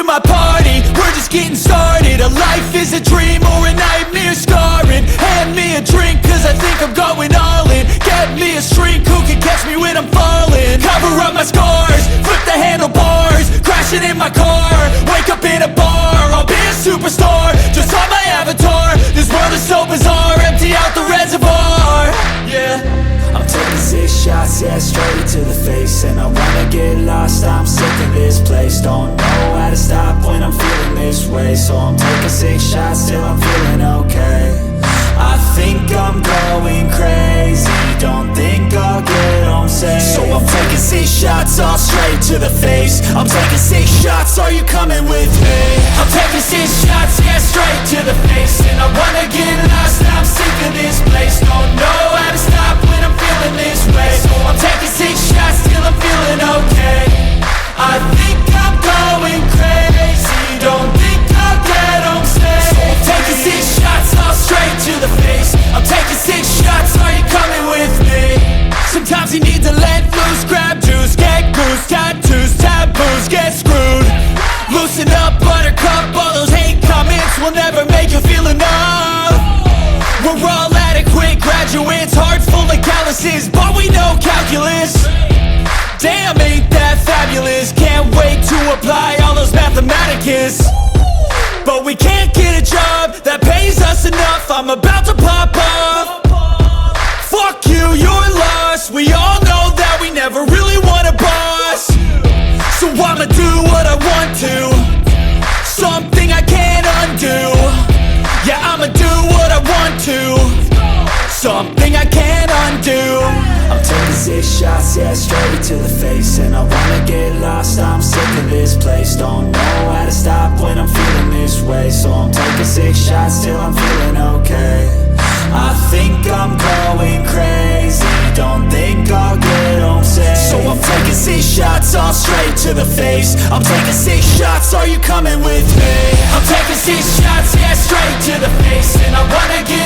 my party, we're just getting started. A life is a dream or a nightmare scarring. Hand me a drink cause I think I'm going all in. Get me a shrink who can catch me when I'm falling. Cover up my scars, flip the handlebars, crashing in my car, wake up in a bar. I'll be a superstar, just on my avatar. This world is so bizarre, empty out the reservoir. Yeah, I'm taking 6 shots, yeah, straight to the face. And I wanna get lost, I'm sick of this place. Don't know how to stop when I'm feeling this way. So I'm taking 6 shots till I'm feeling okay. I think I'm going crazy, don't think I'll get home safe. So I'm taking 6 shots, all straight to the face. I'm taking 6 shots, are you coming with me? I'm taking 6 shots, yeah, straight to the face. And I wanna get lost, I'm sick of this place. Don't know how to stop when I'm feeling this way. So I'm taking 6 shots till I'm feeling okay. I think I'm going crazy, don't think I'll get home safe. So I'm taking 6 shots, all straight to the face. I'm taking 6 shots, are you coming with me? Sometimes you need to let loose, grab juice, get goose, tattoos, taboos, get screwed. Loosen up, buttercup, all those hate comments will never make you feel enough. We're all adequate graduates, hearts full of calluses, but we know calculus. Damn, ain't that fabulous? Can't wait to apply all those mathematicus. But we can't get a job that pays us enough. I'm about to pop off. Fuck you, you're lost. We all know that we never really want a boss. So I'ma do what I want to, something I can't undo. Yeah, I'ma do what I want to, something I can't undo. I'm taking 6 shots, yeah, straight to the face. And I wanna get lost, I'm sick of this place. Don't know how to stop when I'm feeling this way. So I'm taking 6 shots till I'm feeling okay. I think I'm going crazy, don't think I'll get home safe. So I'm taking 6 shots, all straight to the face. I'm taking 6 shots, are you coming with me? I'm taking 6 shots, yeah, straight to the face. And I wanna get